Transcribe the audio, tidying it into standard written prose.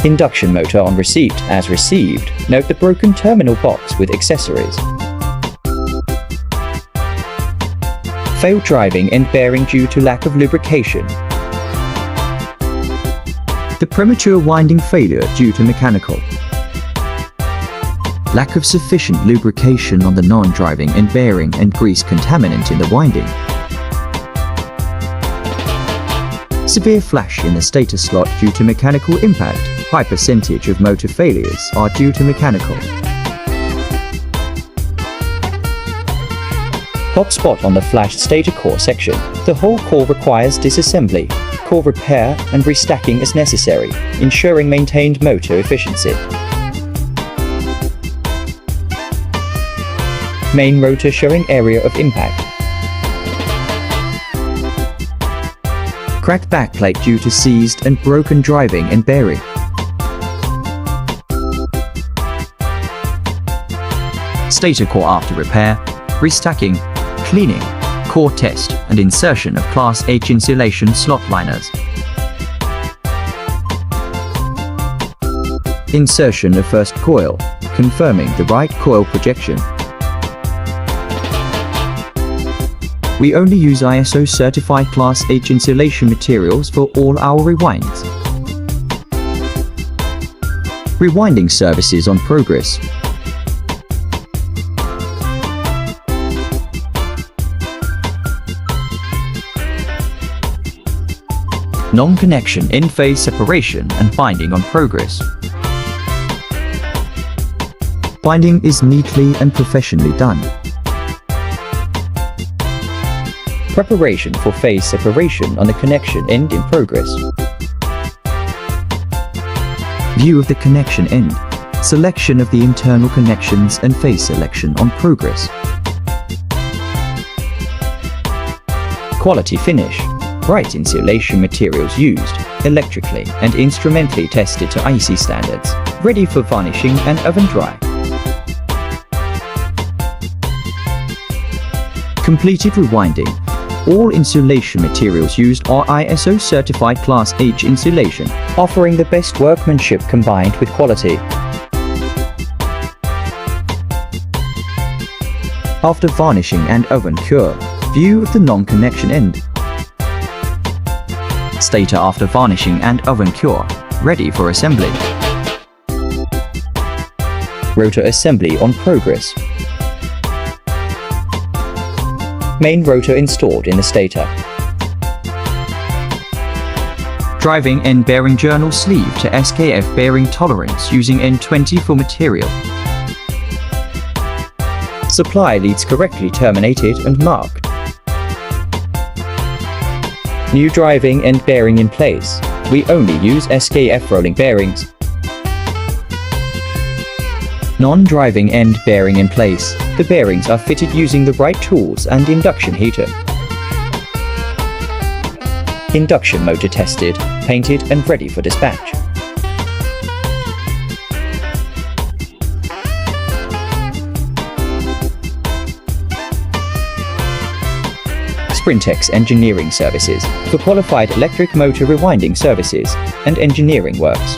Induction motor on receipt as received. Note the broken terminal box with accessories. Failed driving and bearing due to lack of lubrication. The premature winding failure due to mechanical. Lack of sufficient lubrication on the non-driving and bearing and grease contaminant in the winding. Severe flash in the stator slot due to mechanical impact. High percentage of motor failures are due to mechanical. Hot spot on the flashed stator core section. The whole core requires disassembly. Core repair and restacking is necessary, ensuring maintained motor efficiency. Main rotor showing area of impact. Cracked backplate due to seized and broken driving and bearing. Stator core after repair, restacking, cleaning, core test and insertion of Class H insulation slot liners. Insertion of first coil, confirming the right coil projection. We only use ISO certified Class H insulation materials for all our rewinds. Rewinding services on progress. Non-connection in-phase separation and binding on progress. Binding is neatly and professionally done. Preparation for phase separation on the connection end in progress. View of the connection end. Selection of the internal connections and phase selection on progress. Quality finish. Bright insulation materials used, electrically and instrumentally tested to IEC standards, ready for varnishing and oven dry. Completed rewinding. All insulation materials used are ISO certified Class H insulation, offering the best workmanship combined with quality. After varnishing and oven cure, view of the non-connection end. Stator after varnishing and oven cure, ready for assembly. Rotor assembly on progress. Main rotor installed in the stator. Driving and bearing journal sleeve to SKF bearing tolerance using N20 for material. Supply leads correctly terminated and marked. New driving and bearing in place. We only use SKF rolling bearings. Non-driving end bearing in place. The bearings are fitted using the right tools and induction heater. Induction motor tested, painted and ready for dispatch. Sprintex Engineering Services for qualified electric motor rewinding services and engineering works.